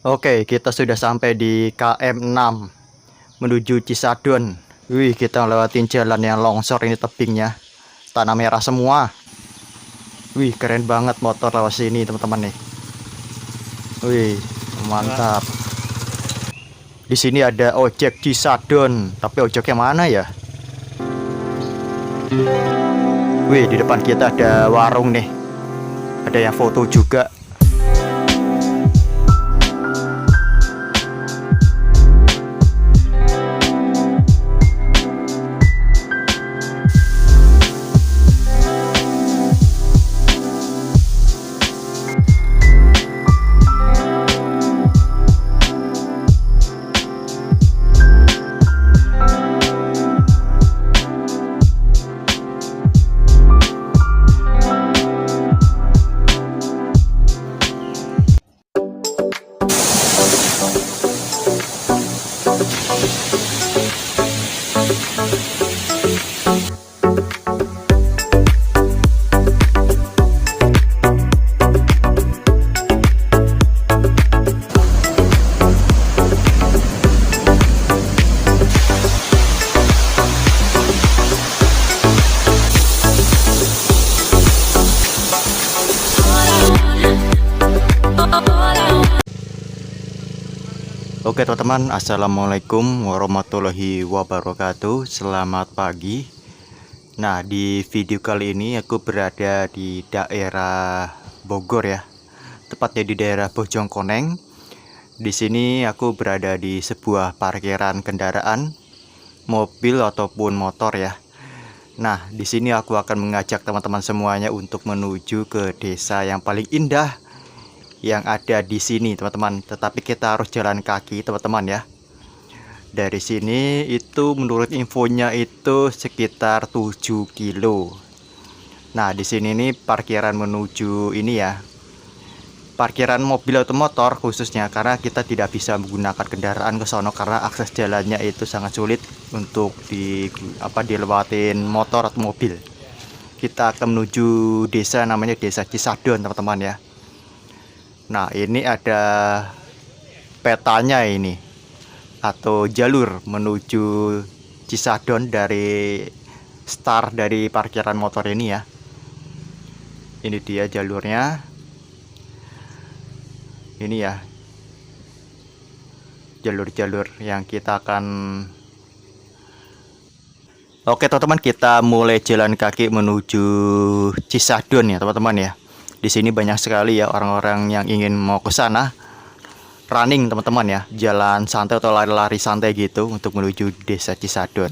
Oke, kita sudah sampai di KM6 menuju Cisadon. Wih, kita lewatin jalan yang longsor ini tebingnya. Tanah merah semua. Wih, keren banget motor lewat sini, teman-teman nih. Wih, mantap. Di sini ada ojek Cisadon, tapi ojeknya mana ya? Wih, di depan kita ada warung nih. Ada yang foto juga. Oke teman-teman, assalamualaikum warahmatullahi wabarakatuh. Selamat pagi. Nah, di video kali ini aku berada di daerah Bogor ya, tepatnya di daerah Bojongkoneng. Di sini aku berada di sebuah parkiran kendaraan, mobil ataupun motor ya. Nah, di sini aku akan mengajak teman-teman semuanya untuk menuju ke desa yang paling indah yang ada di sini, teman-teman. Tetapi kita harus jalan kaki, teman-teman ya. Dari sini itu menurut infonya itu sekitar 7 kilo. Nah, di sini nih parkiran menuju ini ya. Parkiran mobil atau motor khususnya, karena kita tidak bisa menggunakan kendaraan ke sono karena akses jalannya itu sangat sulit untuk dilewatin motor atau mobil. Kita akan menuju desa namanya Desa Cisadon, teman-teman ya. Nah, ini ada petanya ini atau jalur menuju Cisadon dari start dari parkiran motor ini ya. Ini dia jalurnya. Ini ya. Jalur-jalur yang kita akan. Oke, teman-teman, kita mulai jalan kaki menuju Cisadon ya, teman-teman ya. Di sini banyak sekali ya orang-orang yang ingin mau ke sana running, teman-teman ya, jalan santai atau lari-lari santai gitu untuk menuju Desa Cisadon.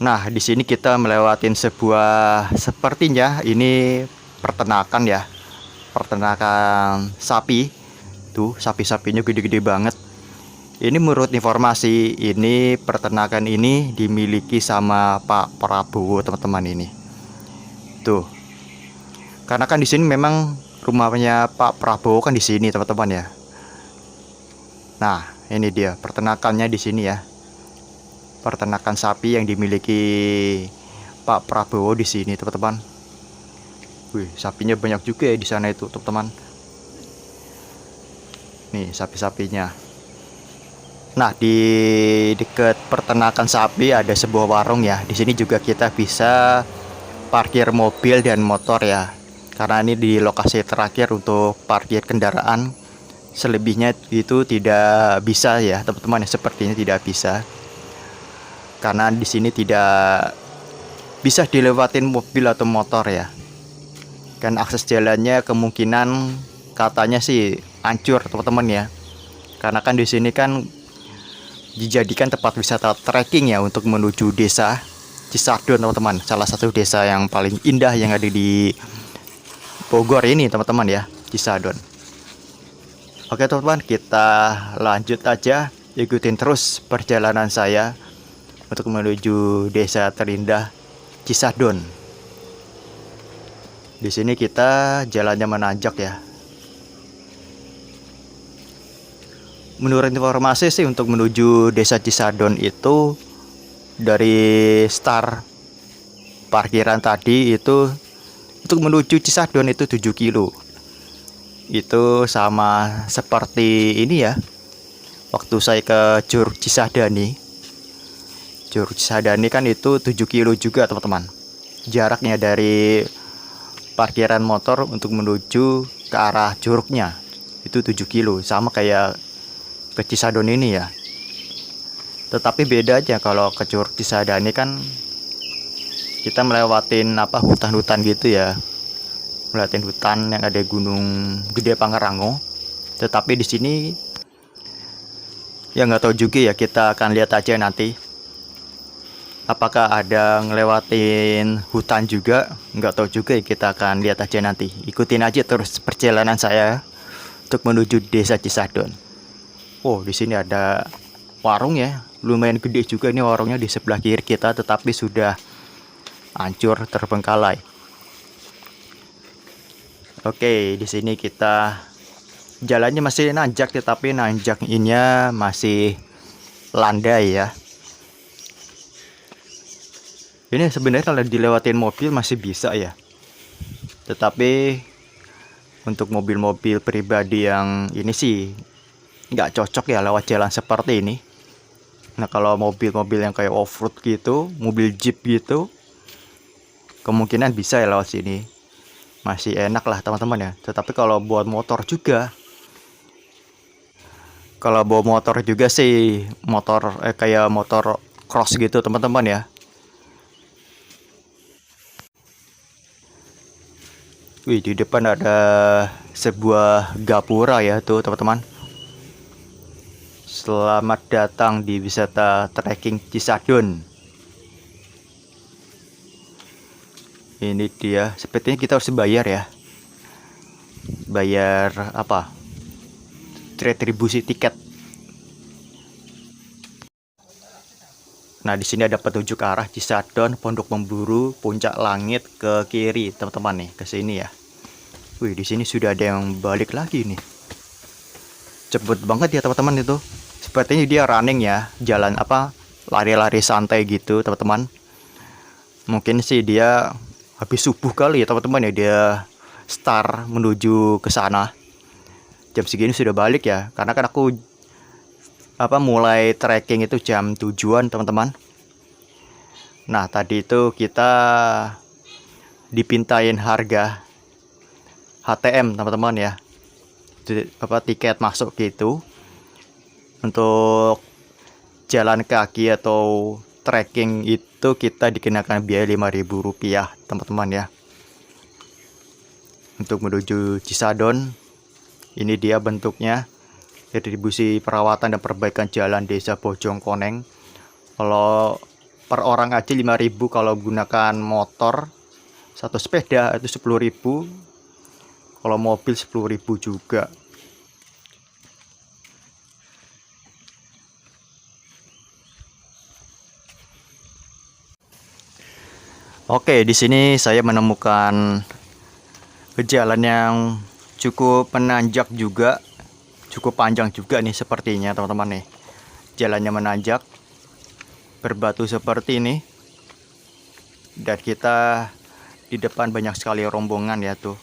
Nah, di sini kita melewatin sebuah, sepertinya ini peternakan ya, peternakan sapi. Tuh, sapi-sapinya gede-gede banget. Ini menurut informasi, ini peternakan ini dimiliki sama Pak Prabowo, teman-teman ini. Tuh. Karena kan di sini memang rumahnya Pak Prabowo kan di sini, teman-teman ya. Nah, ini dia peternakannya di sini ya. Peternakan sapi yang dimiliki Pak Prabowo di sini, teman-teman. Wih, sapinya banyak juga ya di sana itu, teman-teman. Nih, sapi-sapinya. Nah, di dekat peternakan sapi ada sebuah warung ya. Di sini juga kita bisa parkir mobil dan motor ya. Karena ini di lokasi terakhir untuk parkir kendaraan. Selebihnya itu tidak bisa ya, teman-teman. Sepertinya tidak bisa. Karena di sini tidak bisa dilewatin mobil atau motor ya. Kan akses jalannya kemungkinan katanya sih hancur, teman-teman ya. Karena kan di sini kan dijadikan tempat wisata trekking ya untuk menuju desa Cisadon, teman-teman. Salah satu desa yang paling indah yang ada di Bogor ini, teman-teman ya, Cisadon. Oke teman-teman, kita lanjut aja, ikutin terus perjalanan saya untuk menuju desa terindah Cisadon. Di sini kita jalannya menanjak ya. Menurut informasi sih untuk menuju desa Cisadon itu dari start parkiran tadi itu untuk menuju Cisadon itu 7 kilo. itu sama seperti ini ya. Waktu saya ke Curug Cisadane. Curug Cisadane kan itu 7 kilo juga teman-teman. Jaraknya dari parkiran motor untuk menuju ke arah curugnya itu 7 kilo, sama kayak ke Cisadon ini ya. Tetapi beda aja kalau ke Curug Cisadane kan kita melewatin hutan-hutan gitu ya. Melewatin hutan yang ada Gunung Gede Pangrango. Tetapi di sini ya nggak tahu juga ya, kita akan lihat aja nanti. Apakah ada ngelewatin hutan juga, nggak tahu juga ya, kita akan lihat aja nanti. Ikutin aja terus perjalanan saya untuk menuju Desa Cisadon. Oh, di sini ada warung ya, lumayan gede juga ini warungnya di sebelah kiri kita, tetapi sudah hancur terbengkalai. Oke, di sini kita jalannya masih nanjak, tetapi nanjaknya masih landai ya. Ini sebenarnya kalau dilewatin mobil masih bisa ya, tetapi untuk mobil-mobil pribadi yang ini sih nggak cocok ya lewat jalan seperti ini. Nah, kalau mobil-mobil yang kayak off-road gitu, mobil jeep gitu, kemungkinan bisa ya lewat sini, masih enak lah teman-teman ya. Tetapi kalau buat motor juga, kalau bawa motor juga sih, motor kayak motor cross gitu teman-teman ya. Wih, di depan ada sebuah gapura ya tuh teman-teman. Selamat datang di wisata trekking Cisadon. Ini dia, sepertinya kita harus bayar ya. Bayar retribusi tiket. Nah, di sini ada petunjuk arah Cisadon, Pondok Pemburu, Puncak Langit ke kiri, teman-teman nih, ke sini ya. Wih, di sini sudah ada yang balik lagi nih. Cepet banget ya teman-teman itu. Sepertinya dia running ya, jalan lari-lari santai gitu, teman-teman. Mungkin sih dia habis subuh kali ya, teman-teman ya, dia start menuju ke sana. Jam segini sudah balik ya, karena kan aku mulai trekking itu jam 7-an teman-teman. Nah, tadi itu kita dipintain harga HTM teman-teman ya, tiket masuk gitu. Untuk jalan kaki atau trekking itu kita dikenakan biaya Rp5.000 teman-teman ya. Untuk menuju Cisadon, ini dia bentuknya. Retribusi perawatan dan perbaikan jalan Desa Bojongkoneng. Kalau per orang aja 5.000, kalau gunakan motor satu sepeda itu 10.000. Kalau mobil 10.000 juga. Oke, di sini saya menemukan jalan yang cukup menanjak juga. Cukup panjang juga nih sepertinya teman-teman nih. Jalannya menanjak, berbatu seperti ini. Dan kita di depan banyak sekali rombongan ya tuh.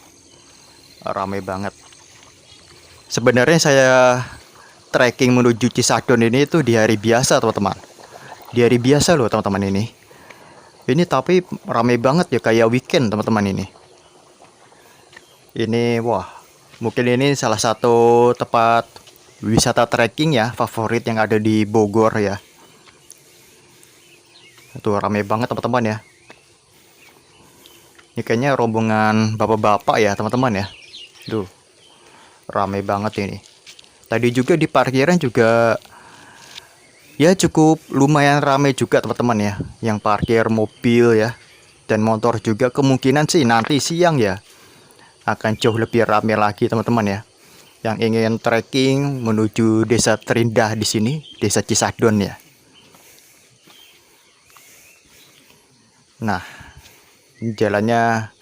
Ramai banget. Sebenarnya saya trekking menuju Cisadon ini tuh di hari biasa teman-teman. Di hari biasa loh teman-teman ini. Ini tapi ramai banget ya, kayak weekend teman-teman ini. Ini wah. Mungkin ini salah satu tempat wisata trekking ya favorit yang ada di Bogor ya. Itu ramai banget teman-teman ya. Ini kayaknya rombongan bapak-bapak ya teman-teman ya. Tuh, ramai banget ini. Tadi juga di parkiran juga ya cukup lumayan ramai juga teman-teman ya. Yang parkir mobil ya dan motor juga, kemungkinan sih nanti siang ya akan jauh lebih ramai lagi teman-teman ya, yang ingin trekking menuju desa terindah di sini, Desa Cisadon ya. Nah, jalannya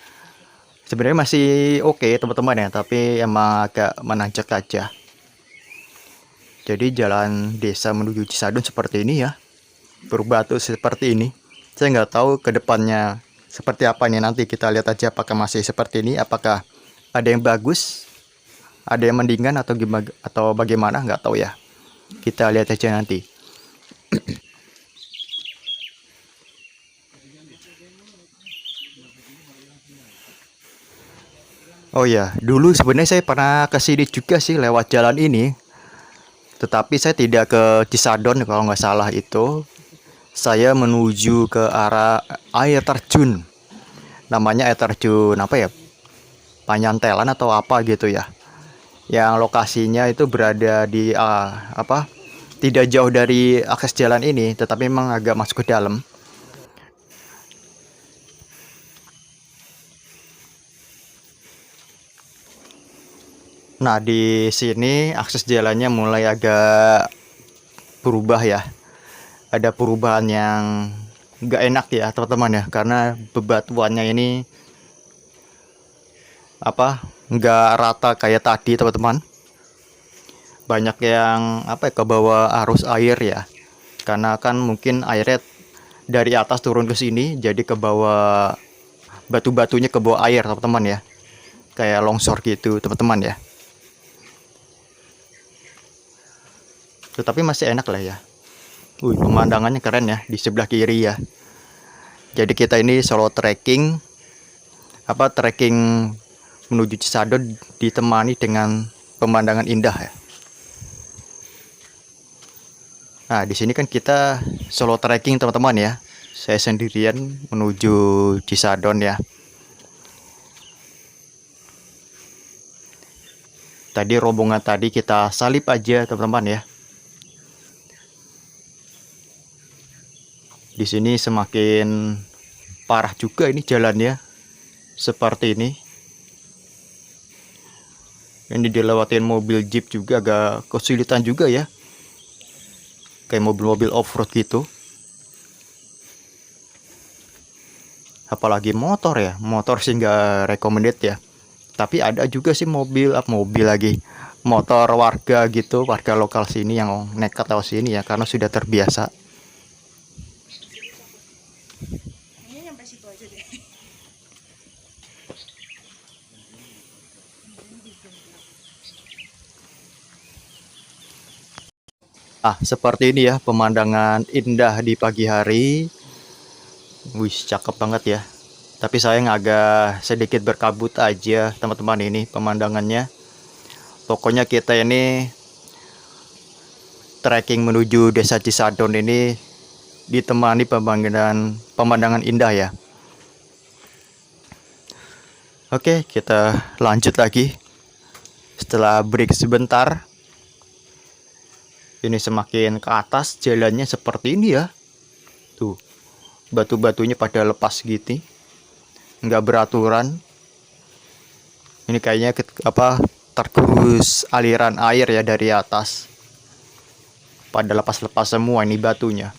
sebenarnya masih oke teman-teman ya, tapi emang agak menanjak aja. Jadi jalan desa menuju Cisadon seperti ini ya, berbatu seperti ini. Saya nggak tahu ke depannya seperti apa nih, nanti kita lihat aja apakah masih seperti ini, apakah ada yang bagus Ada yang mendingan atau gimana atau bagaimana nggak tahu ya. Kita lihat aja nanti. Oh ya, dulu sebenarnya saya pernah ke sini juga sih lewat jalan ini, tetapi saya tidak ke Cisadon kalau nggak salah itu. Saya menuju ke arah air terjun. Namanya air terjun apa ya? Panyantelan atau apa gitu ya. Yang lokasinya itu berada di apa? Tidak jauh dari akses jalan ini, tetapi memang agak masuk ke dalam. Nah, di sini akses jalannya mulai agak berubah ya. Ada perubahan yang nggak enak ya teman-teman ya, karena bebatuannya ini apa nggak rata kayak tadi teman-teman. Banyak yang apa ya, ke bawah arus air ya, karena kan mungkin airnya dari atas turun ke sini jadi ke bawah, batu-batunya ke bawah air teman-teman ya, kayak longsor gitu teman-teman ya. Tetapi masih enak lah ya. Pemandangannya keren ya di sebelah kiri ya. Jadi kita ini solo trekking, apa trekking menuju Cisadon ditemani dengan pemandangan indah ya. Nah, di sini kan kita solo trekking teman-teman ya. Saya sendirian menuju Cisadon ya. Tadi rombongan tadi kita salip aja teman-teman ya. Di sini semakin parah juga ini jalannya. Seperti ini. Ini dilewatin mobil jeep juga agak kesulitan juga ya. Kayak mobil-mobil off-road gitu. Apalagi motor ya. Motor sih nggak recommended ya. Tapi ada juga sih mobil lagi. Motor warga gitu, warga lokal sini yang nekat lewat sini ya. Karena sudah terbiasa. Seperti ini ya pemandangan indah di pagi hari. Wih, cakep banget ya. Tapi sayang agak sedikit berkabut aja teman-teman ini pemandangannya. Pokoknya kita ini trekking menuju Desa Cisadon ini ditemani pemandangan indah ya. Oke, kita lanjut lagi. Setelah break sebentar. Ini semakin ke atas jalannya seperti ini ya. Tuh, batu-batunya pada lepas gitu. Nggak beraturan. Ini kayaknya apa tergerus aliran air ya dari atas. Pada lepas-lepas semua ini batunya.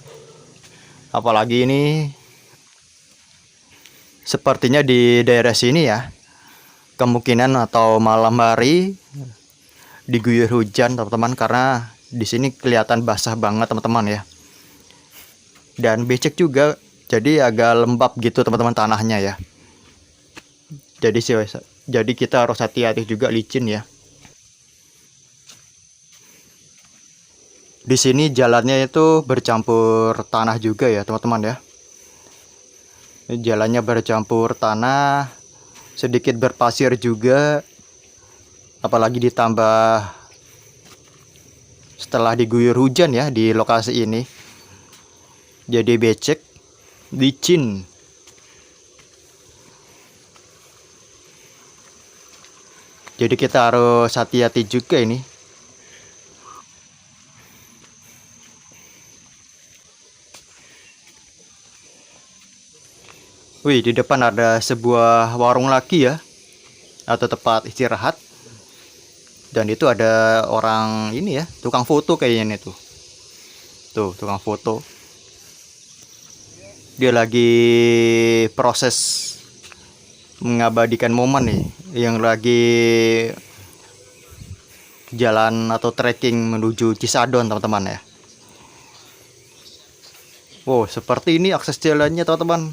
Apalagi ini sepertinya di daerah sini ya. Kemungkinan atau malam hari diguyur hujan teman-teman, karena di sini kelihatan basah banget teman-teman ya. Dan becek juga, jadi agak lembab gitu teman-teman tanahnya ya. Jadi kita harus hati-hati juga, licin ya. Di sini jalannya itu bercampur tanah juga ya teman-teman ya. Jalannya bercampur tanah, sedikit berpasir juga. Apalagi ditambah setelah diguyur hujan ya di lokasi ini. Jadi becek, licin. Jadi kita harus hati-hati juga ini. Wih, di depan ada sebuah warung lagi ya, atau tempat istirahat. Dan itu ada orang ini ya, tukang foto kayaknya tuh. Tuh, tukang foto. Dia lagi proses mengabadikan momen nih, yang lagi jalan atau trekking menuju Cisadon teman-teman ya. Wow, seperti ini akses jalannya teman-teman.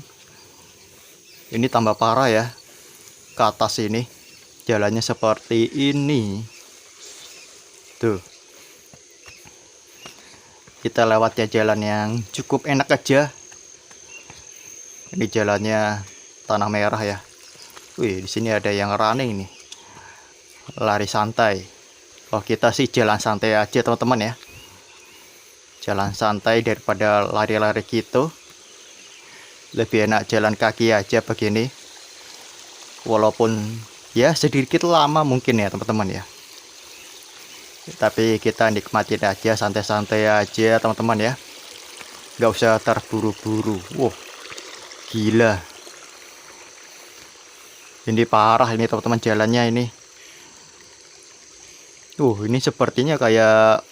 Ini tambah parah ya. Ke atas ini jalannya seperti ini. Tuh, kita lewatnya jalan yang cukup enak aja. Ini jalannya tanah merah ya. Wih, di sini ada yang running nih, lari santai. Oh, kita sih jalan santai aja teman-teman ya. Jalan santai daripada lari-lari gitu. Lebih enak jalan kaki aja begini. Walaupun ya sedikit lama mungkin ya teman-teman ya. Tapi kita nikmatin aja, santai-santai aja teman-teman ya. Gak usah terburu-buru. Wow, gila. Ini parah ini teman-teman jalannya ini. Ini sepertinya kayak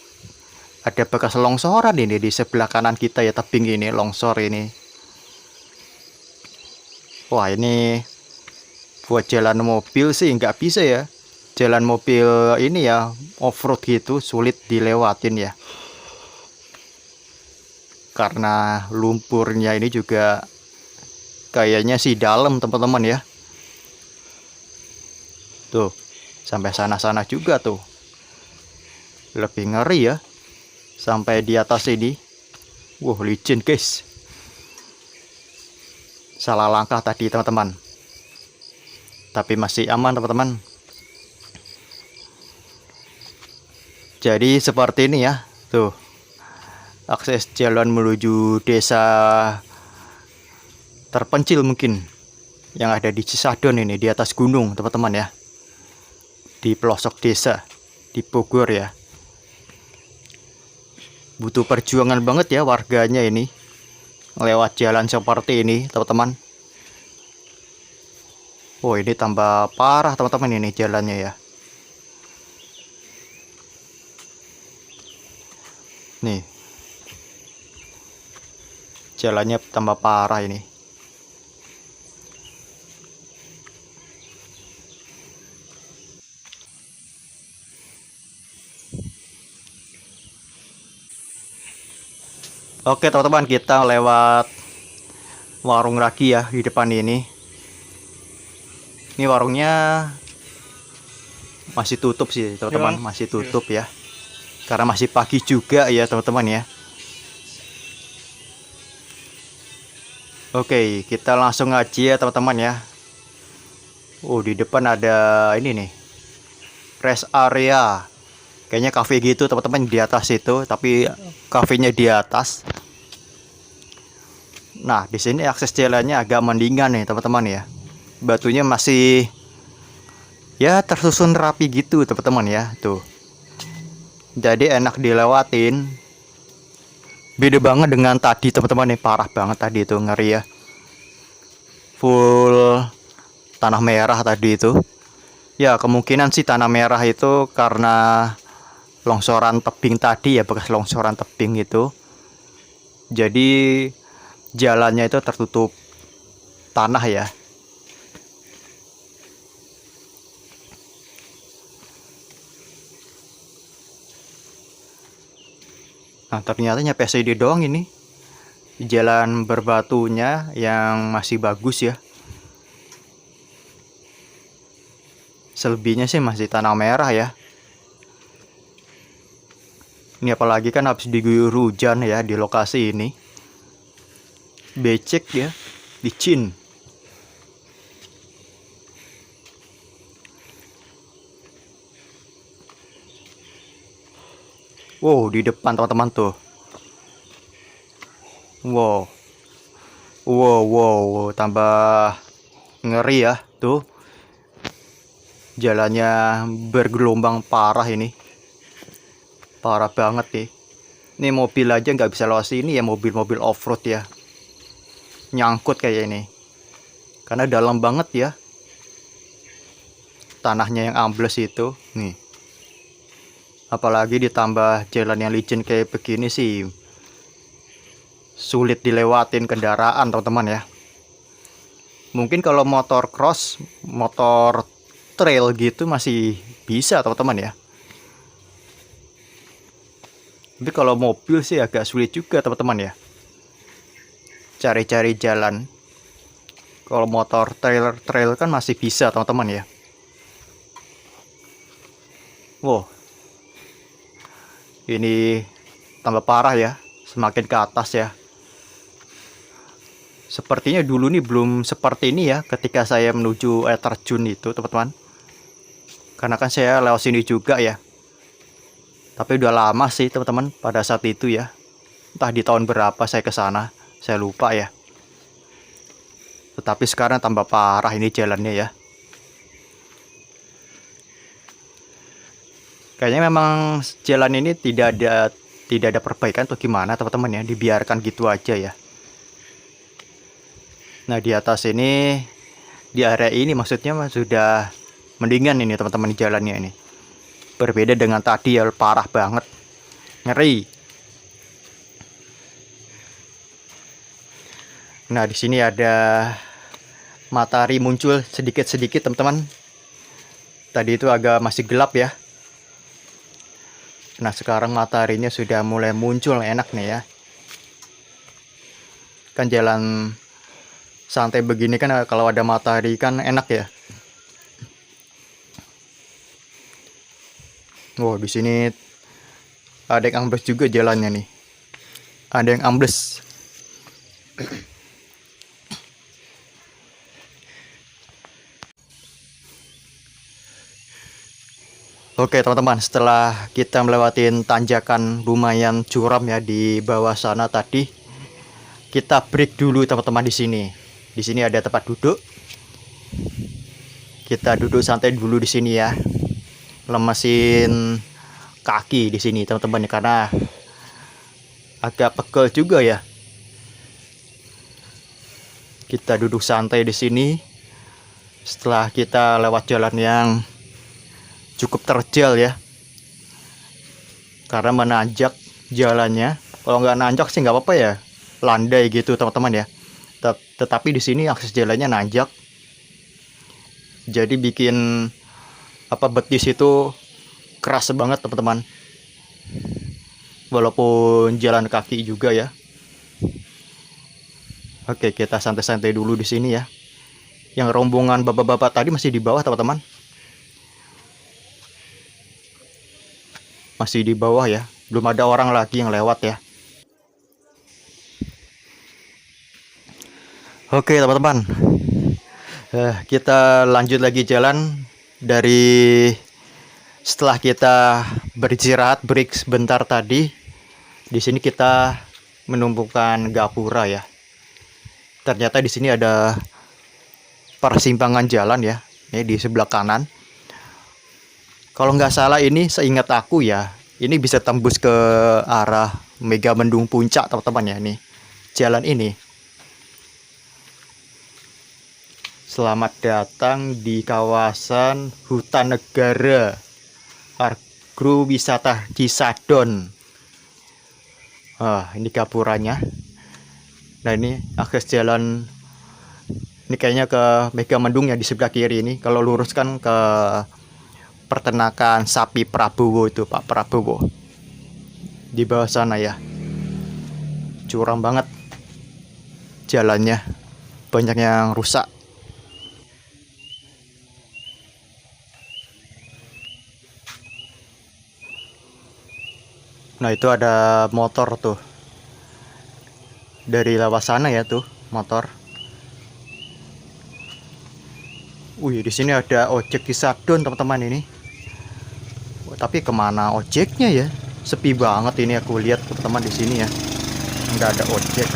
ada bekas longsoran ini di sebelah kanan kita ya, tebing ini longsor ini. Wah, ini buat jalan mobil sih nggak bisa ya. Jalan mobil ini ya off-road gitu sulit dilewatin ya. Karena lumpurnya ini juga kayaknya sih dalam teman-teman ya. Tuh, sampai sana-sana juga tuh. Lebih ngeri ya. Sampai di atas ini. Wah, licin guys. Salah langkah tadi teman-teman. Tapi masih aman teman-teman. Jadi seperti ini ya. Tuh. Akses jalan menuju desa terpencil mungkin. Yang ada di Cisadon ini, di atas gunung teman-teman ya. Di pelosok desa, di Bogor ya. Butuh perjuangan banget ya warganya ini lewat jalan seperti ini teman-teman. Oh, ini tambah parah teman-teman ini jalannya ya. Nih, jalannya tambah parah ini. Oke teman-teman, kita lewat warung lagi ya di depan ini. Ini warungnya masih tutup sih teman-teman, masih tutup ya. Karena masih pagi juga ya teman-teman ya. Oke, kita langsung aja ya teman-teman ya. Oh, di depan ada ini nih, rest area. Kayaknya cafe gitu teman-teman di atas itu, tapi kafenya di atas. Nah, di sini akses jalannya agak mendingan nih teman-teman ya. Batunya masih ya tersusun rapi gitu teman-teman ya. Tuh. Jadi enak dilewatin. Beda banget dengan tadi teman-teman nih, parah banget tadi itu, ngeri ya. Full tanah merah tadi itu. Ya, kemungkinan sih tanah merah itu karena longsoran tebing tadi ya, bekas longsoran tebing itu. Jadi jalannya itu tertutup tanah ya. Nah, ternyata nyampe sini doang ini. Jalan berbatunya yang masih bagus ya. Selebihnya sih masih tanah merah ya. Ini apalagi kan habis diguyur hujan ya di lokasi ini. Becek ya, licin. Wow, di depan teman-teman tuh. Wow. Wow, tambah ngeri ya tuh. Jalannya bergelombang parah ini. Parah banget nih. Ini mobil aja nggak bisa lewat sini ya, mobil-mobil off-road ya. Nyangkut kayak ini. Karena dalam banget ya. Tanahnya yang ambles itu. Nih. Apalagi ditambah jalan yang licin kayak begini sih. Sulit dilewatin kendaraan teman-teman ya. Mungkin kalau motor cross, motor trail gitu masih bisa teman-teman ya. Tapi kalau mobil sih agak sulit juga teman-teman ya. Cari-cari jalan. Kalau motor trail kan masih bisa teman-teman ya. Wow. Ini tambah parah ya, semakin ke atas ya. Sepertinya dulu nih belum seperti ini ya ketika saya menuju air terjun itu, teman-teman. Karena kan saya lewat sini juga ya. Tapi udah lama sih, teman-teman, pada saat itu ya. Entah di tahun berapa saya ke sana, saya lupa ya. Tetapi sekarang tambah parah ini jalannya ya. Kayaknya memang jalan ini tidak ada perbaikan atau gimana, teman-teman ya, dibiarkan gitu aja ya. Nah, di atas ini, di area ini maksudnya sudah mendingan ini teman-teman, di jalannya ini. Berbeda dengan tadi ya, parah banget. Ngeri. Nah, di sini ada matahari muncul sedikit-sedikit, teman-teman. Tadi itu agak masih gelap ya. Nah, sekarang mataharinya sudah mulai muncul, enak nih ya. Kan jalan santai begini kan kalau ada matahari kan enak ya. Wow, di sini ada yang ambles juga jalannya nih. Ada yang ambles. Oke teman-teman, setelah kita melewati tanjakan lumayan curam ya di bawah sana tadi, kita break dulu teman-teman di sini. Di sini ada tempat duduk. Kita duduk santai dulu di sini ya. Lemesin kaki di sini teman-teman karena agak pegel juga ya. Kita duduk santai di sini. Setelah kita lewat jalan yang cukup terjal ya, karena menanjak jalannya. Kalau nggak nanjak sih nggak apa-apa ya, landai gitu teman-teman ya. Tetapi di sini akses jalannya nanjak, jadi bikin betis itu keras banget teman-teman. Walaupun jalan kaki juga ya. Oke, kita santai-santai dulu di sini ya. Yang rombongan bapak-bapak tadi masih di bawah teman-teman. Masih di bawah ya, belum ada orang lagi yang lewat ya. Oke teman-teman, kita lanjut lagi jalan. Dari setelah kita beristirahat break sebentar tadi, di sini kita menumpukan gapura ya. Ternyata di sini ada persimpangan jalan ya, ini di sebelah kanan. Kalau nggak salah ini seingat aku ya, ini bisa tembus ke arah Megamendung Puncak teman-teman ya, nih jalan ini. Selamat datang di kawasan hutan negara agrowisata Cisadon. Ini gapuranya. Nah, ini akses jalan ini kayaknya ke Megamendung ya, di sebelah kiri ini. Kalau lurus kan ke peternakan sapi Prabowo itu, Pak Prabowo. Di bawah sana ya. Curam banget jalannya. Banyak yang rusak. Nah, itu ada motor tuh. Dari lewat sana ya tuh, motor. Wih, di sini ada ojek Cisadon teman-teman ini. Tapi kemana ojeknya ya? Sepi banget ini aku lihat teman-teman di sini ya. Nggak ada ojek.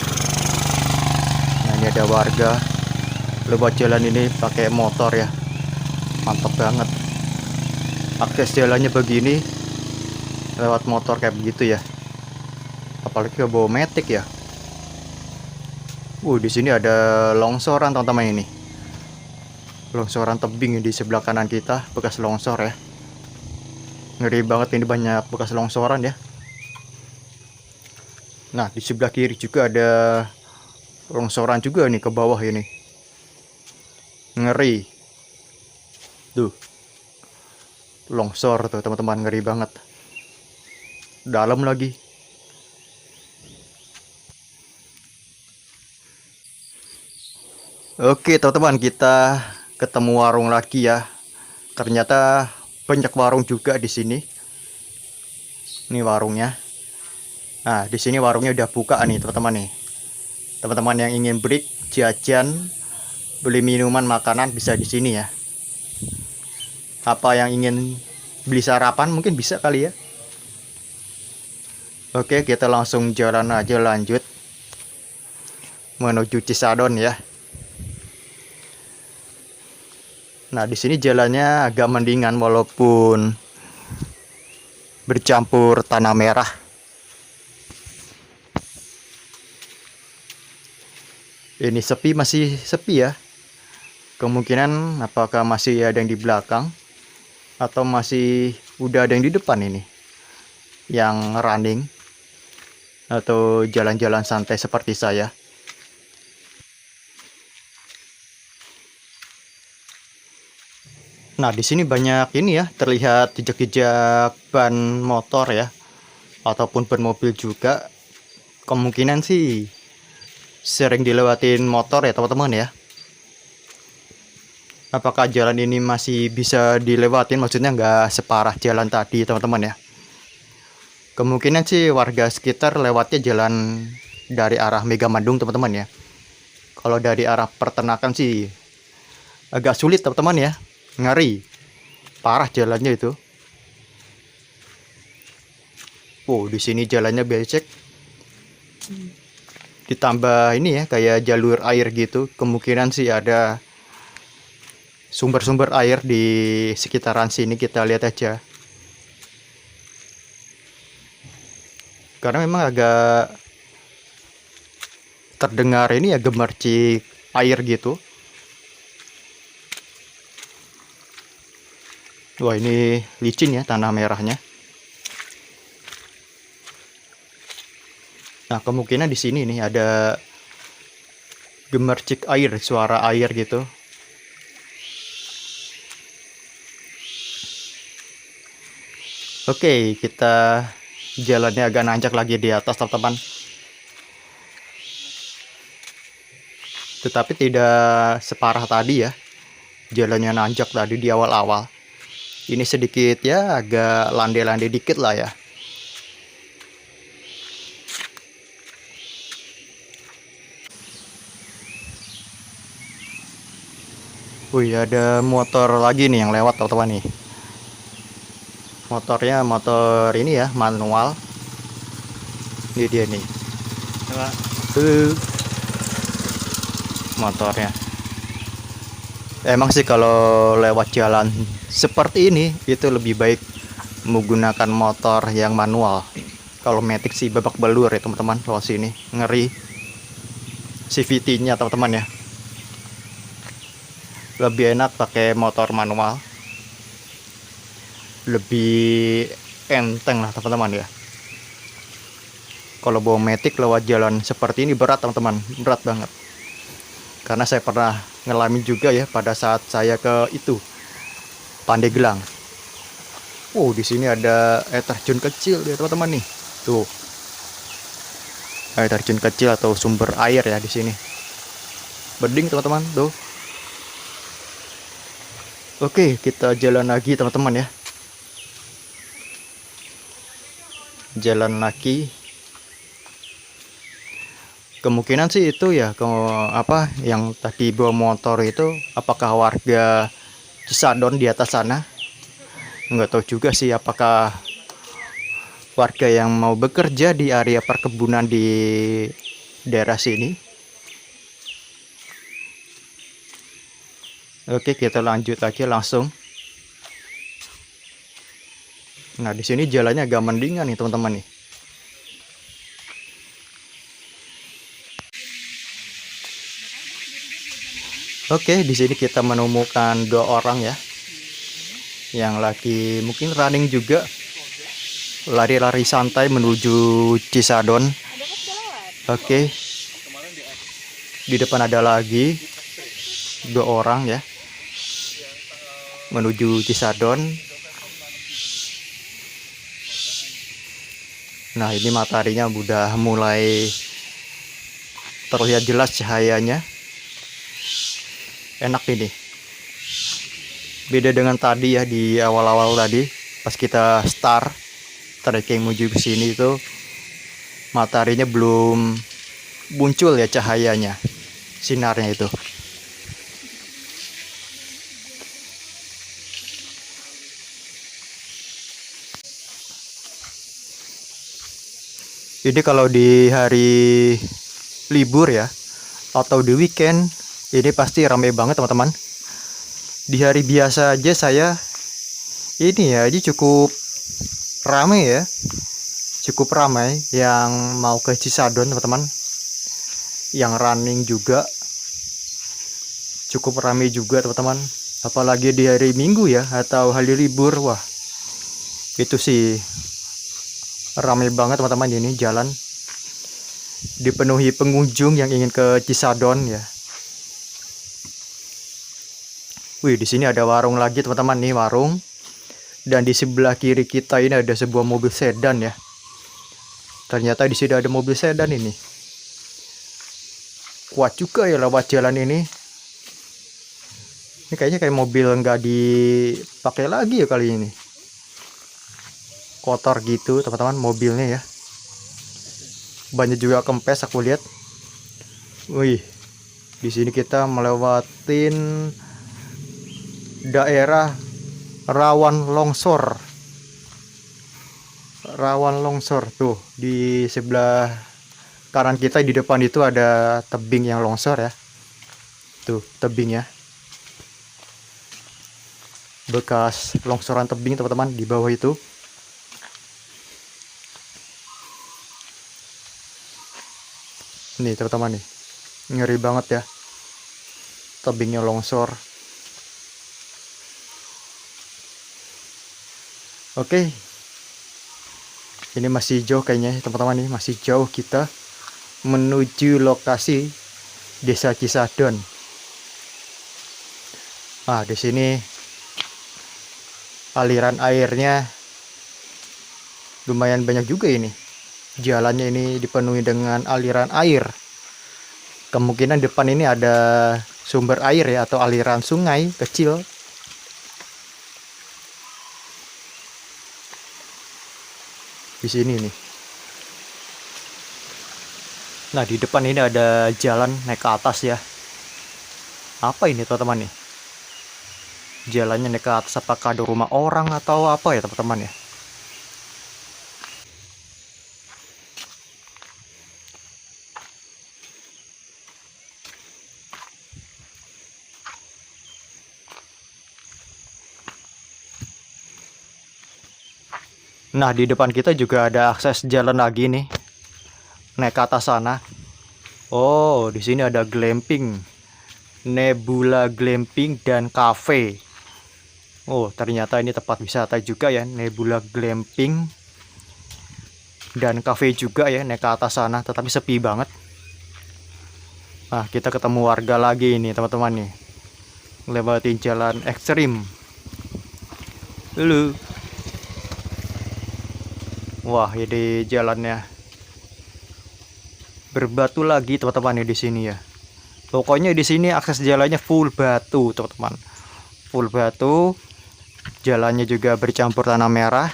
Nah, ini ada warga lewat jalan ini pakai motor ya. Mantap banget. Akses jalannya begini, lewat motor kayak begitu ya. Apalagi ke bawa metik ya. Di sini ada longsoran teman-teman ini. Longsoran tebing di sebelah kanan kita, bekas longsor ya. Ngeri banget ini, banyak bekas longsoran ya. Nah, di sebelah kiri juga ada longsoran juga nih ke bawah ini. Ngeri. Tuh. Longsor tuh teman-teman, ngeri banget. Dalam lagi. Oke teman-teman, kita ketemu warung lagi ya. Ternyata banyak warung juga di sini. Ini warungnya. Nah, di sini warungnya udah buka nih, teman-teman nih. Teman-teman yang ingin break, jajan, beli minuman, makanan bisa di sini ya. Apa yang ingin beli sarapan mungkin bisa kali ya. Oke, kita langsung jalan aja lanjut menuju Cisadon ya. Nah, di sini jalannya agak mendingan walaupun bercampur tanah merah. Ini sepi, masih sepi ya. Kemungkinan apakah masih ada yang di belakang atau masih udah ada yang di depan ini yang running atau jalan-jalan santai seperti saya. Nah, di sini banyak ini ya, terlihat jejak-jejak ban motor ya, ataupun ban mobil juga. Kemungkinan sih sering dilewatin motor ya, teman-teman ya. Apakah jalan ini masih bisa dilewatin? Maksudnya nggak separah jalan tadi, teman-teman ya. Kemungkinan sih warga sekitar lewatnya jalan dari arah Megamendung, teman-teman ya. Kalau dari arah peternakan sih agak sulit, teman-teman ya. Ngeri, parah jalannya itu. Oh, di sini jalannya becek. Ditambah ini ya, kayak jalur air gitu. Kemungkinan sih ada sumber-sumber air di sekitaran sini, kita lihat aja. Karena memang agak terdengar ini ya, gemercik air gitu. Wah, ini licin ya tanah merahnya. Nah, kemungkinan di sini nih ada gemercik air, suara air gitu. Oke, kita jalannya agak nanjak lagi di atas, teman-teman. Tetapi tidak separah tadi ya. Jalannya nanjak tadi di awal-awal. Ini sedikit ya, agak landai-landai dikit lah ya. Wih, ada motor lagi nih yang lewat, teman-teman nih. Motornya motor ini ya, manual. Ini dia nih. Motornya. Emang sih kalau lewat jalan seperti ini itu lebih baik menggunakan motor yang manual. Kalau matic sih babak belur ya, teman-teman. Kalau sini ngeri CVT-nya, teman-teman ya. Lebih enak pakai motor manual. Lebih enteng lah, teman-teman ya. Kalau bawa matic lewat jalan seperti ini berat, teman-teman. Berat banget. Karena saya pernah ngalamin juga ya pada saat saya ke itu Pandeglang. Oh, di sini ada air terjun kecil ya, teman-teman nih. Tuh. Air terjun kecil atau sumber air ya di sini. Bening, teman-teman, tuh. Oke, kita jalan lagi, teman-teman ya. Jalan lagi. Kemungkinan sih itu ya, apa yang tadi bawa motor itu apakah warga Cisadon di atas sana? Nggak tahu juga sih apakah warga yang mau bekerja di area perkebunan di daerah sini. Oke, kita lanjut aja langsung. Nah, di sini jalannya agak mendingan nih, teman-teman nih. Oke, di sini kita menemukan 2 orang ya, yang lagi mungkin running juga, lari-lari santai menuju Cisadon. Oke, di depan ada lagi 2 orang ya, menuju Cisadon. Nah, ini mataharinya udah mulai terlihat jelas cahayanya. Enak ini. Beda dengan tadi ya, di awal-awal tadi pas kita start trekking menuju ke sini itu mataharinya belum muncul ya cahayanya, sinarnya itu. Ini kalau di hari libur ya, atau di weekend, ini pasti ramai banget teman-teman. Di hari biasa aja saya ini ya, ini cukup ramai ya, cukup ramai yang mau ke Cisadon teman-teman, yang running juga cukup ramai juga teman-teman. Apalagi di hari Minggu ya, atau hari libur, wah itu sih ramai banget teman-teman. Ini jalan dipenuhi pengunjung yang ingin ke Cisadon ya. Wih, di sini ada warung lagi teman-teman, nih warung. Dan di sebelah kiri kita ini ada sebuah mobil sedan ya. Ternyata di sini ada mobil sedan ini. Kuat juga ya lewat jalan ini. Ini kayaknya kayak mobil nggak dipakai lagi ya kali ini. Kotor gitu teman-teman mobilnya ya. Banyak juga kempes aku lihat. Wih, di sini kita melewatin daerah rawan longsor. Rawan longsor tuh di sebelah kanan kita, di depan itu ada tebing yang longsor ya. Tuh tebing ya. Bekas longsoran tebing teman-teman di bawah itu. Nih teman-teman nih, ngeri banget ya, tebingnya longsor. Oke, ini masih jauh kayaknya teman-teman, nih masih jauh kita menuju lokasi Desa Cisadon. Nah, di sini aliran airnya lumayan banyak juga ini. Jalannya ini dipenuhi dengan aliran air. Kemungkinan depan ini ada sumber air ya, atau aliran sungai kecil. Di sini nih. Nah, di depan ini ada jalan naik ke atas ya. Apa ini teman-teman nih? Jalannya naik ke atas, apakah ada rumah orang atau apa ya teman-teman ya? Nah, di depan kita juga ada akses jalan lagi nih, naik ke atas sana. Oh, di sini ada glamping, Nebula Glamping dan Cafe. Oh, ternyata ini tempat wisata juga ya, Nebula Glamping dan Cafe juga ya, naik ke atas sana, tetapi sepi banget. Nah, kita ketemu warga lagi ini teman-teman nih, lewatin jalan ekstrim. Halo. Wah, ini jalannya berbatu lagi teman-teman ya di sini ya. Pokoknya di sini akses jalannya full batu teman-teman, full batu. Jalannya juga bercampur tanah merah.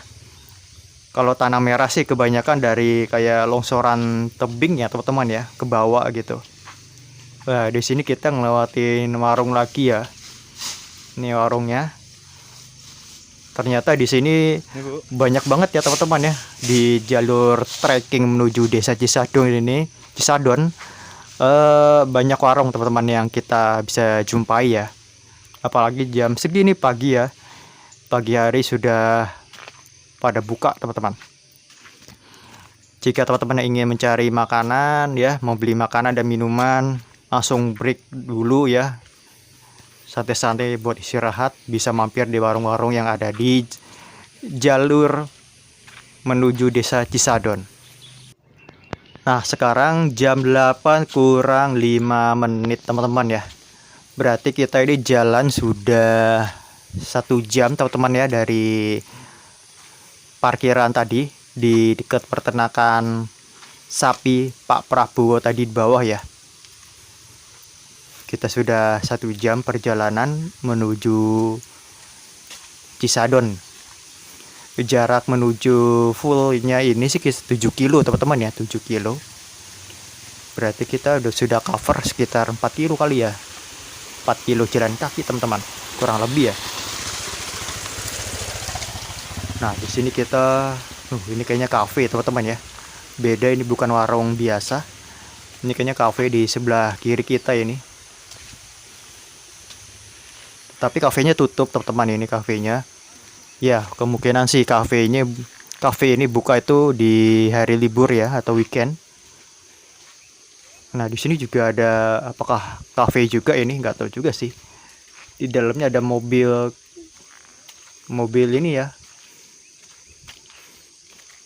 Kalau tanah merah sih kebanyakan dari kayak longsoran tebing ya teman-teman ya, ke bawah gitu. Nah, di sini kita ngelewatin warung lagi ya. Ini warungnya. Ternyata di sini banyak banget ya teman-teman ya, di jalur trekking menuju Desa Cisadon ini, Cisadon. Banyak warung teman-teman yang kita bisa jumpai ya. Apalagi jam segini pagi ya. Pagi hari sudah pada buka teman-teman. Jika teman-teman ingin mencari makanan ya, mau beli makanan dan minuman, langsung break dulu ya, santai-santai buat istirahat, bisa mampir di warung-warung yang ada di jalur menuju Desa Cisadon. Nah, sekarang jam 8 kurang 5 menit teman-teman ya. Berarti kita ini jalan sudah 1 jam teman-teman ya, dari parkiran tadi di dekat peternakan sapi Pak Prabowo tadi di bawah ya. Kita sudah 1 jam perjalanan menuju Cisadon. Jarak menuju fullnya ini sih 7 kilo teman-teman ya, 7 kilo. Berarti kita sudah cover sekitar 4 kilo kali ya. 4 kilo jalan kaki teman-teman, kurang lebih ya. Nah di sini kita, ini kayaknya cafe teman-teman ya. Beda, ini bukan warung biasa. Ini kayaknya cafe di sebelah kiri kita ini. Tapi kafenya tutup teman-teman, ini kafenya. Ya kemungkinan sih cafe ini buka itu di hari libur ya, atau weekend. Nah di sini juga ada, apakah cafe juga ini, nggak tahu juga sih. Di dalamnya ada mobil ini ya,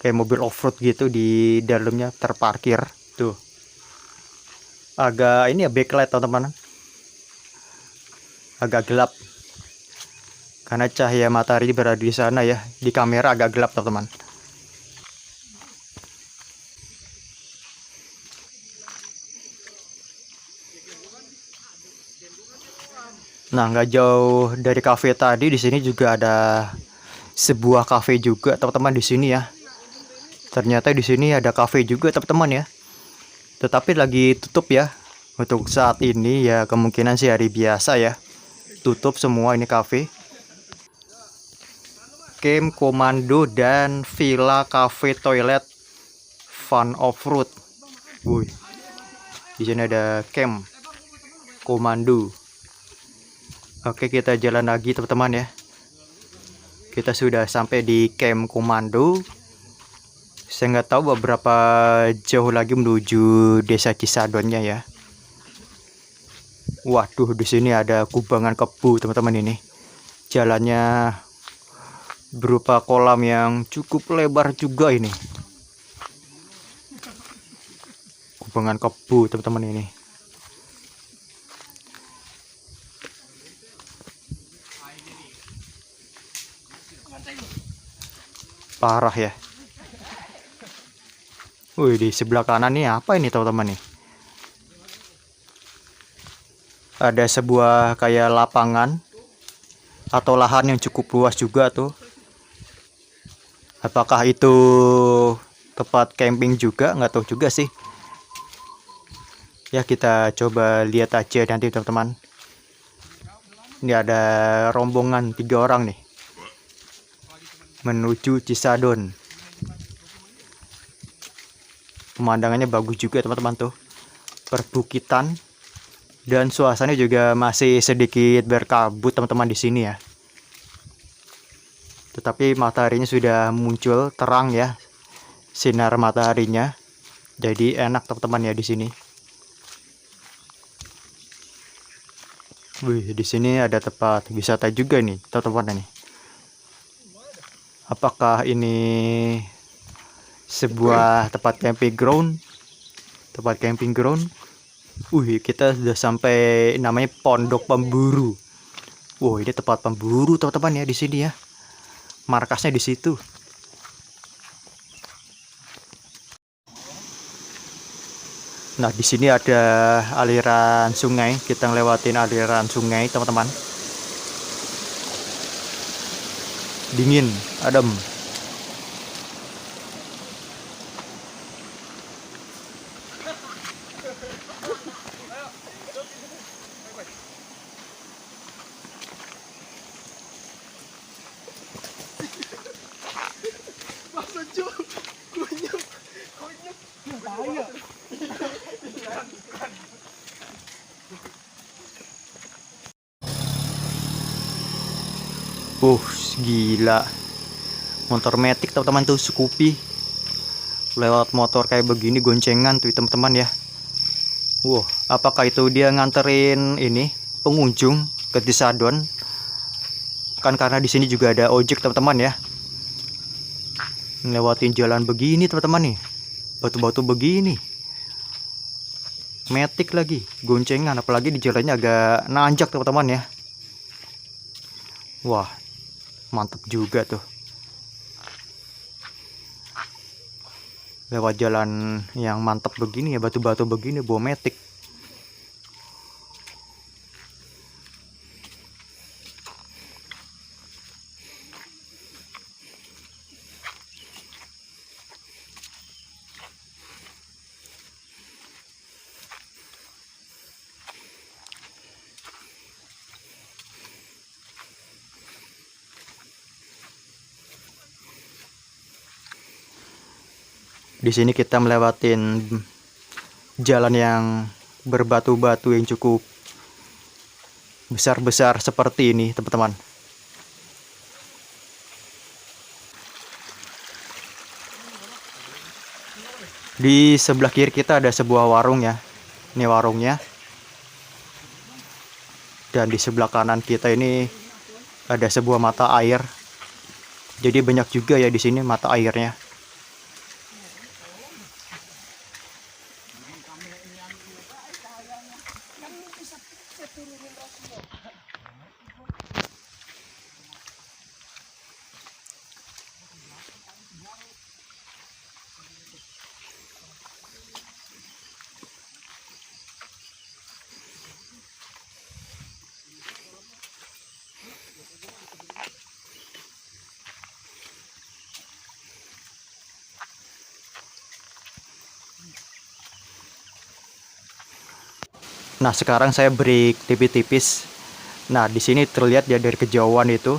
kayak mobil off-road gitu, di dalamnya terparkir tuh. Agak ini ya, backlight teman-teman, agak gelap karena cahaya matahari berada di sana ya. Di kamera agak gelap teman-teman. Nah nggak jauh dari cafe tadi, di sini juga ada sebuah cafe juga teman-teman di sini ya. Ternyata di sini ada cafe juga teman-teman ya, tetapi lagi tutup ya untuk saat ini ya. Kemungkinan sih hari biasa ya, tutup semua ini cafe. Camp Komando dan Villa Cafe Toilet Fun Off-Road. Wih, di sini ada Camp Komando. Oke, kita jalan lagi teman-teman ya. Kita sudah sampai di Camp Komando. Saya nggak tahu beberapa jauh lagi menuju desa Cisadonnya ya. Waduh, di sini ada kubangan kebu teman-teman ini. Jalannya berupa kolam yang cukup lebar juga ini. Kubangan kebu teman-teman ini. Parah ya. Wih, di sebelah kanan nih apa ini teman-teman nih? Ada sebuah kayak lapangan atau lahan yang cukup luas juga tuh. Apakah itu tempat camping juga, nggak tahu juga sih. Ya kita coba lihat aja nanti teman-teman. Ini ada rombongan 3 orang nih menuju Cisadon. Pemandangannya bagus juga teman-teman tuh, perbukitan, dan suasananya juga masih sedikit berkabut teman-teman di sini ya. Tetapi mataharinya sudah muncul terang ya, sinar mataharinya. Jadi enak teman-teman ya di sini. Wih, di sini ada tempat wisata juga nih teman-teman nih. Apakah ini sebuah tempat camping ground? Tempat camping ground. Wih, kita sudah sampai, namanya Pondok Pemburu. Wow, ini tempat pemburu teman-teman ya di sini ya. Markasnya di situ. Nah, di sini ada aliran sungai. Kita ngelewatin aliran sungai, teman-teman. Dingin, adem. Gila. Motor metik teman-teman tuh, Scoopy. Lewat motor kayak begini goncengan tuh teman-teman ya. Wow, apakah itu dia nganterin ini pengunjung ke Cisadon? Kan karena di sini juga ada ojek teman-teman ya. Ngelewatin jalan begini teman-teman nih. Batu-batu begini. Metik lagi, goncengan, apalagi di jalannya agak nanjak teman-teman ya. Wah, mantap juga tuh. Lewat jalan yang mantap begini ya, batu-batu begini, bawa metik. Di sini kita melewatin jalan yang berbatu-batu yang cukup besar-besar seperti ini, teman-teman. Di sebelah kiri kita ada sebuah warung ya. Ini warungnya. Dan di sebelah kanan kita ini ada sebuah mata air. Jadi banyak juga ya di sini mata airnya. Nah, sekarang saya break tipis-tipis. Nah, di sini terlihat ya dari kejauhan itu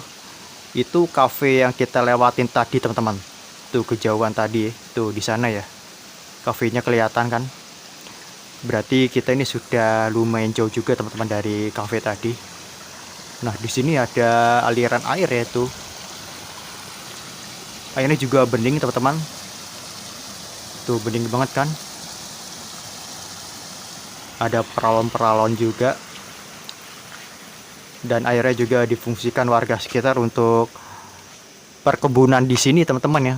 cafe yang kita lewatin tadi, teman-teman. Tuh kejauhan tadi, tuh di sana ya. Kafenya kelihatan kan? Berarti kita ini sudah lumayan jauh juga, teman-teman, dari cafe tadi. Nah, di sini ada aliran air ya tuh. Airnya juga bening, teman-teman. Tuh bening banget kan? Ada peralon-peralon juga, dan airnya juga difungsikan warga sekitar untuk perkebunan di sini, teman-teman ya.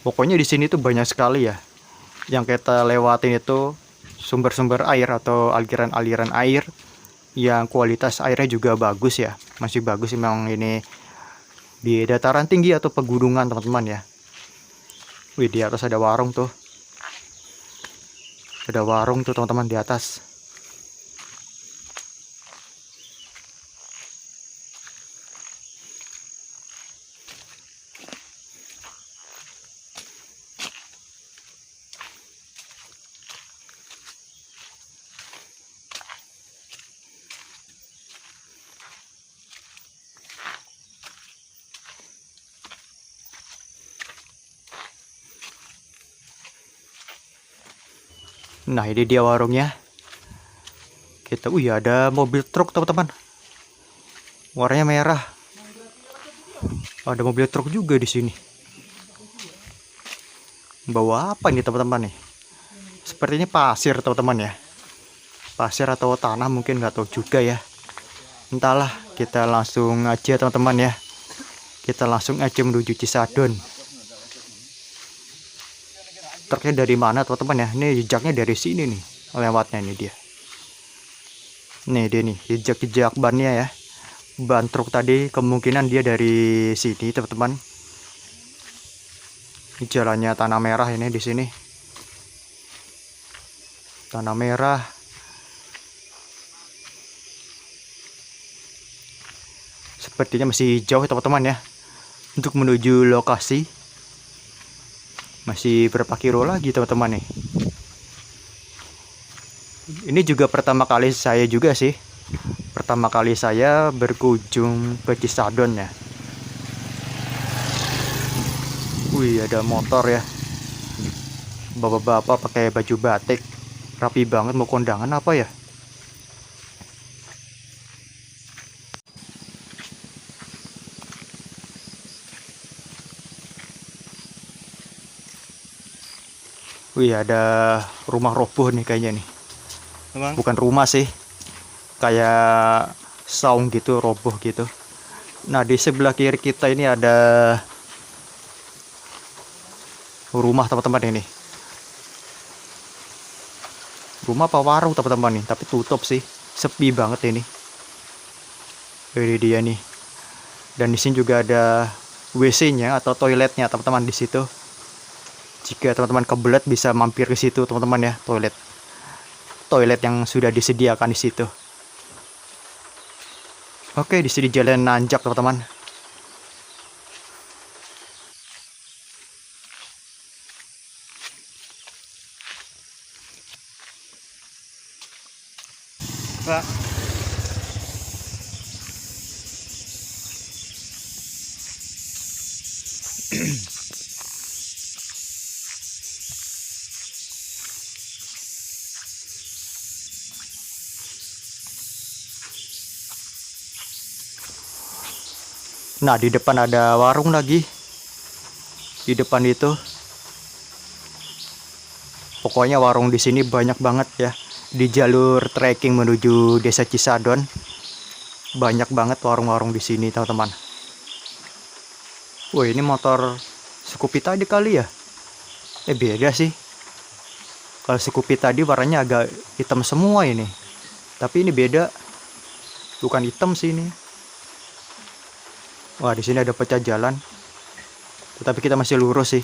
Pokoknya di sini tuh banyak sekali ya yang kita lewatin, itu sumber-sumber air atau aliran-aliran air yang kualitas airnya juga bagus ya, masih bagus. Memang ini di dataran tinggi atau pegunungan, teman-teman ya. Wih, di atas ada warung tuh. Ada warung tuh, teman-teman, di atas. Nah, ini dia warungnya. Kita, ada mobil truk, teman-teman. Warnanya merah. Ada mobil truk juga di sini. Bawa apa ini, teman-teman nih? Sepertinya pasir, teman-teman ya. Pasir atau tanah mungkin, nggak tahu juga ya. Entahlah, kita langsung aja, teman-teman ya. Kita langsung aja menuju Cisadon. Truknya dari mana, teman-teman ya? Ini jejaknya dari sini nih, lewatnya ini dia. Nih dia nih, jejak-jejak bannya ya. Ban truk tadi kemungkinan dia dari sini, teman-teman. Ini jalannya tanah merah ini di sini. Tanah merah. Sepertinya masih jauh, teman-teman ya, untuk menuju lokasi. Masih berapa kilo lagi, teman-teman nih. Ini juga pertama kali saya juga sih. Pertama kali saya berkunjung ke Cisadon ya. Wih, ada motor ya. Bapak-bapak pakai baju batik. Rapi banget, mau kondangan apa ya? Wih, ada rumah roboh nih kayaknya nih. Bukan rumah sih, kayak saung gitu, roboh gitu. Nah, di sebelah kiri kita ini ada rumah, teman-teman ini. Rumah apa warung, teman-teman nih, tapi tutup sih, sepi banget ini. Ini dia nih. Dan di sini juga ada WC-nya atau toiletnya, teman-teman, di situ. Jika teman-teman kebelet bisa mampir ke situ, teman-teman ya, toilet yang sudah disediakan di situ. Oke, di sini jalan nanjak, teman-teman. Pak. Nah, di depan ada warung lagi. Di depan itu, pokoknya warung di sini banyak banget ya. Di jalur trekking menuju Desa Cisadon, banyak banget warung-warung di sini, teman-teman. Wah, ini motor Scoopy tadi kali ya? Beda sih. Kalau Scoopy tadi warnanya agak hitam semua ini. Tapi ini beda. Bukan hitam sih ini. Wah, di sini ada pecah jalan. Tetapi kita masih lurus sih.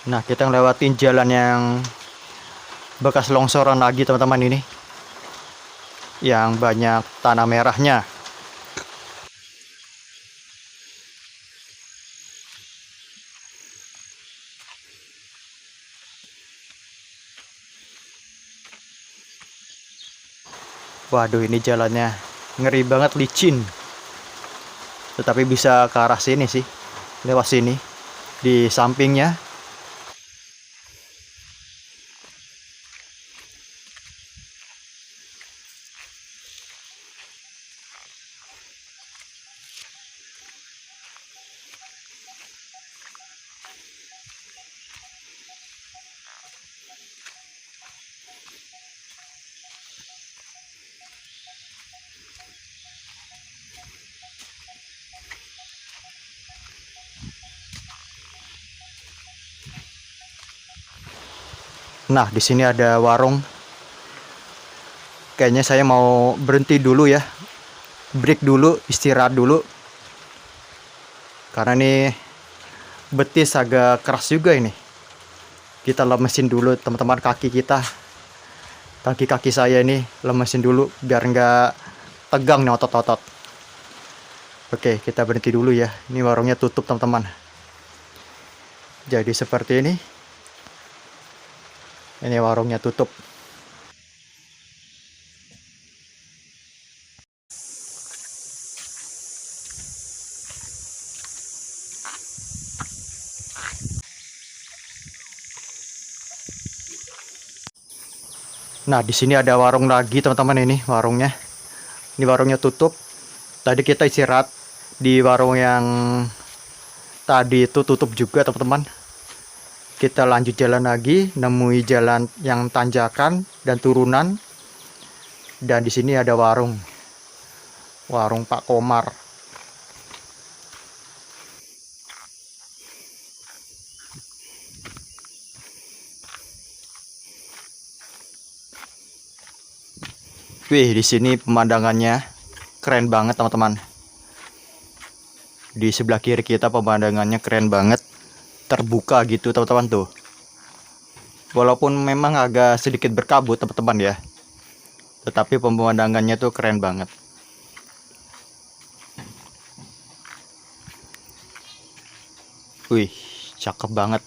Nah, kita ngelewatin jalan yang bekas longsoran lagi, teman-teman ini. Yang banyak tanah merahnya. Waduh, ini jalannya ngeri banget, licin. Tetapi bisa ke arah sini sih. Lewat sini. Di sampingnya. Nah, di sini ada warung. Kayaknya saya mau berhenti dulu ya. Break dulu, istirahat dulu. Karena ini betis agak keras juga ini. Kita lemesin dulu, teman-teman, kaki kita. Kaki-kaki saya ini lemesin dulu biar nggak tegang nih otot-otot. Oke, kita berhenti dulu ya. Ini warungnya tutup, teman-teman. Jadi seperti ini. Ini warungnya tutup. Nah, di sini ada warung lagi, teman-teman, ini warungnya. Ini warungnya tutup. Tadi kita istirahat di warung yang tadi itu tutup juga, teman-teman. Kita lanjut jalan lagi, nemui jalan yang tanjakan dan turunan. Dan di sini ada warung. Warung Pak Komar. Wih, di sini pemandangannya keren banget, teman-teman. Di sebelah kiri kita pemandangannya keren banget. Terbuka gitu, teman-teman, tuh. Walaupun memang agak sedikit berkabut, teman-teman ya. Tetapi pemandangannya tuh keren banget. Wih, cakep banget.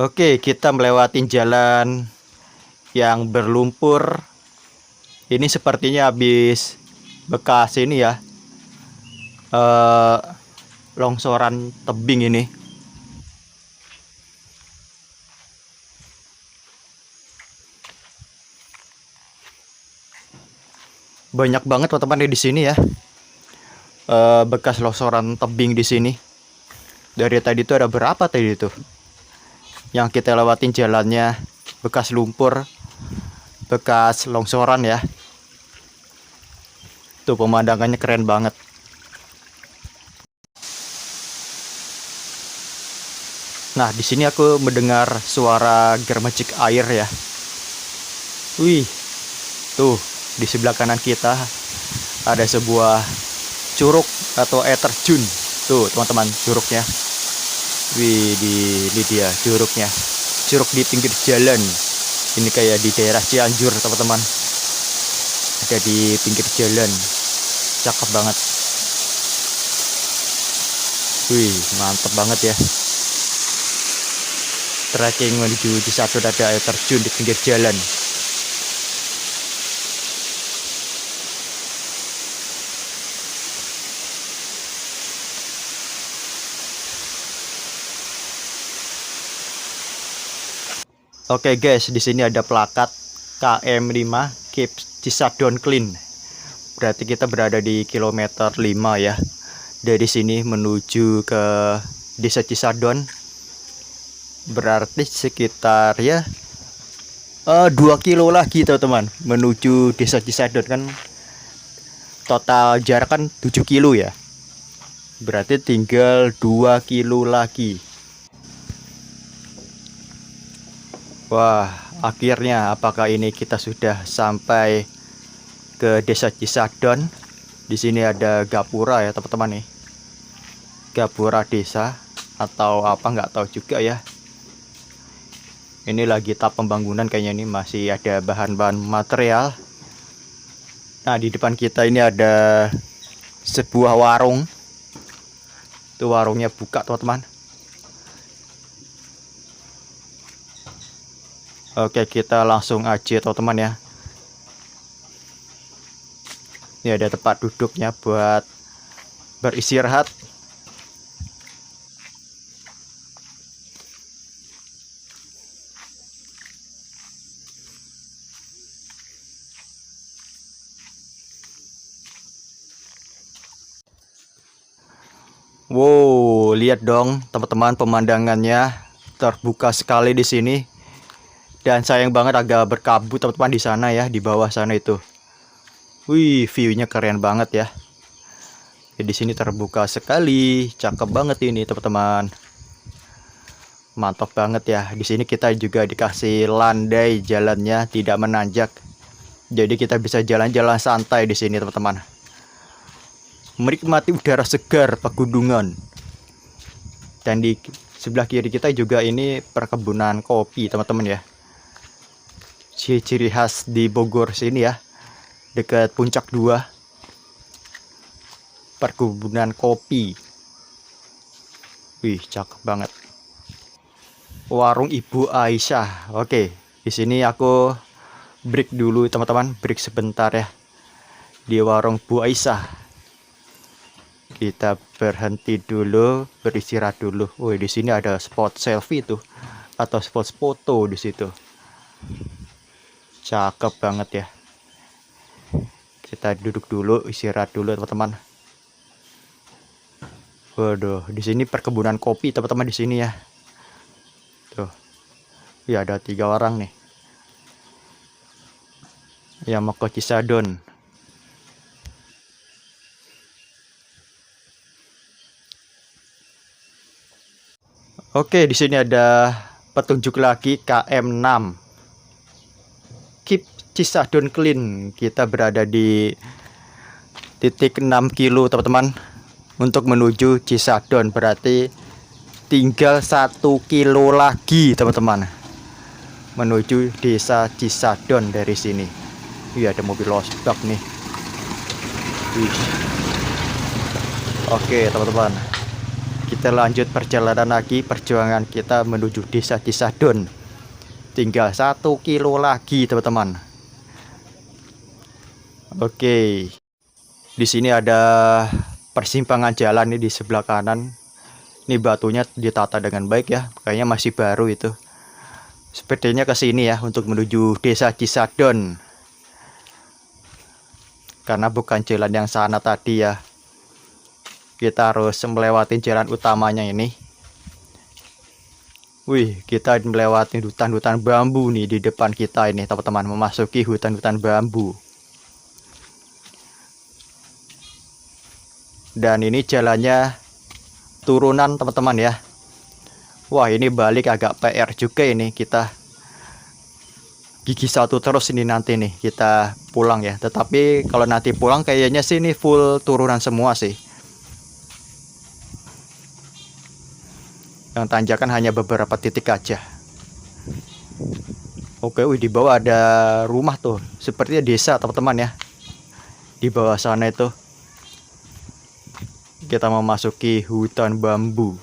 Oke, kita melewati jalan yang berlumpur. Ini sepertinya habis bekas ini ya. Longsoran tebing ini. Banyak banget, teman-teman, di sini ya. Bekas longsoran tebing di sini. Dari tadi tuh ada berapa tadi tuh? Yang kita lewatin jalannya bekas lumpur, bekas longsoran ya. Tuh pemandangannya keren banget. Nah, di sini aku mendengar suara germecik air ya. Wih, tuh di sebelah kanan kita ada sebuah curug atau air terjun. Tuh, teman-teman, curugnya. Wih, ini dia curugnya. Curug di pinggir jalan. Ini kayak di daerah Cianjur, teman-teman. Ada di pinggir jalan. Cakep banget. Wih, mantep banget ya. Trekking menuju Cisadon, ada air terjun di pinggir jalan. Oke guys, di sini ada plakat KM5 Keep Cisadon Clean. Berarti kita berada di kilometer 5 ya. Dari sini menuju ke Desa Cisadon. Berarti sekitar ya 2 kilo lagi teman-teman menuju Desa Cisadon, kan total jarak kan 7 kilo ya. Berarti tinggal 2 kilo lagi. Wah, akhirnya apakah ini kita sudah sampai ke Desa Cisadon? Di sini ada gapura ya teman-teman nih. Gapura desa atau apa nggak tahu juga ya. Ini lagi tahap pembangunan kayaknya, ini masih ada bahan-bahan material. Nah, di depan kita ini ada sebuah warung. Itu warungnya buka teman-teman. Oke, kita langsung aja teman-teman ya. Ini ada tempat duduknya buat beristirahat. Wow, lihat dong teman-teman, pemandangannya terbuka sekali di sini. Dan sayang banget agak berkabut teman-teman di sana ya, di bawah sana itu. Wih, view-nya keren banget ya. Di sini terbuka sekali, cakep banget ini teman-teman. Mantap banget ya. Di sini kita juga dikasih landai, jalannya tidak menanjak. Jadi kita bisa jalan-jalan santai di sini teman-teman. Menikmati udara segar pegunungan. Dan di sebelah kiri kita juga ini perkebunan kopi teman-teman ya. Ciri khas di Bogor sini ya, dekat Puncak 2, perkebunan kopi. Wih, cakep banget. Warung Ibu Aisyah. Oke, di sini aku break dulu teman-teman, break sebentar ya. Di warung Bu Aisyah. Kita berhenti dulu, beristirahat dulu. Wih, di sini ada spot selfie tuh, atau spot foto di situ. Cakep banget ya. Kita duduk dulu, istirahat dulu teman-teman. Waduh, di sini perkebunan kopi teman-teman di sini ya. Tuh, ya ada 3 orang nih yang mau ke Cisadon. Oke, di sini ada petunjuk lagi KM6 Keep Cisadon Clean. Kita berada di titik 6 kilo teman-teman untuk menuju Cisadon. Berarti tinggal 1 kilo lagi teman-teman menuju Desa Cisadon dari sini. Iya, ada mobil losbak nih. Wih. Oke teman-teman, kita lanjut perjalanan lagi, perjuangan kita menuju Desa Cisadon. Tinggal 1 kilo lagi teman-teman. Oke, di sini ada persimpangan jalan nih di sebelah kanan. Ini batunya ditata dengan baik ya, kayaknya masih baru itu. Sepertinya ke sini ya untuk menuju Desa Cisadon. Karena bukan jalan yang sana tadi ya. Kita harus melewati jalan utamanya ini. Wih, kita melewati hutan-hutan bambu nih di depan kita ini teman-teman, memasuki hutan-hutan bambu. Dan ini jalannya turunan teman-teman ya. Wah, ini balik agak PR juga ini, kita gigi satu terus ini nanti nih kita pulang ya. Tetapi kalau nanti pulang kayaknya sih ini full turunan semua sih. Yang tanjakan hanya beberapa titik aja. Oke, wih, di bawah ada rumah tuh. Sepertinya desa, teman-teman ya. Di bawah sana itu kita memasuki hutan bambu.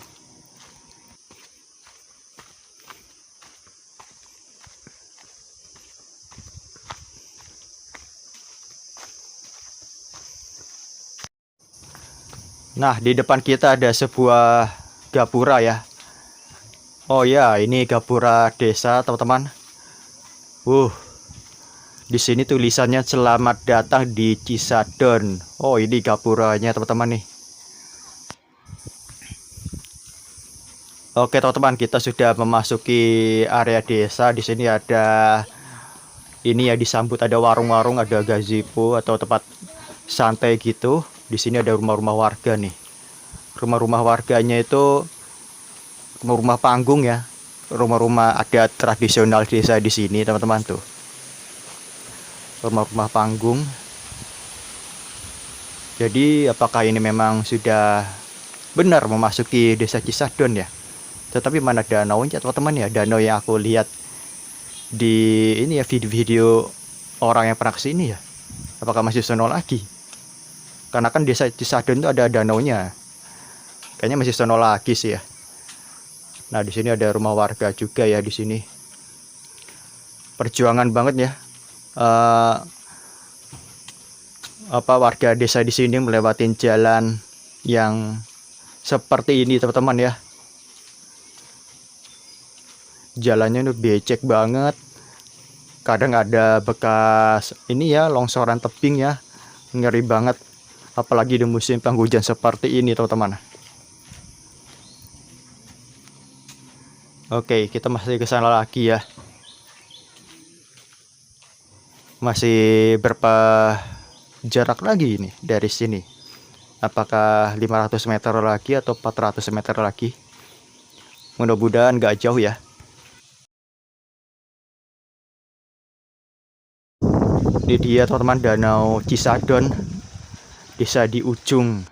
Nah, di depan kita ada sebuah gapura ya. Oh ya, ini gapura desa, teman-teman. Di sini tulisannya selamat datang di Cisadon. Oh, ini gapuranya, teman-teman nih. Oke, teman-teman, kita sudah memasuki area desa. Di sini ada ini ya, disambut ada warung-warung, ada gazebo atau tempat santai gitu. Di sini ada rumah-rumah warga nih. Rumah-rumah warganya itu rumah panggung ya. Rumah-rumah adat tradisional desa di sini, teman-teman tuh. Rumah-rumah panggung. Jadi apakah ini memang sudah benar memasuki desa Cisadon ya? Tetapi mana danaunya, teman-teman ya? Danau yang aku lihat di ini ya, video-video orang yang pernah kesini ya. Apakah masih sono lagi? Karena kan desa Cisadon itu ada danaunya. Kayaknya masih sono lagi sih ya. Nah, di sini ada rumah warga juga ya di sini. Perjuangan banget ya. Warga desa di sini melewatin jalan yang seperti ini, teman-teman ya. Jalannya itu becek banget. Kadang ada bekas ini ya, longsoran tebing ya. Ngeri banget. Apalagi di musim penghujan seperti ini, teman-teman. Oke, kita masih ke sana lagi ya. Masih berapa jarak lagi ini dari sini? Apakah 500 meter lagi atau 400 meter lagi? Mudah-mudahan nggak jauh ya. Ini dia, teman-teman, Danau Cisadon. Desa di ujung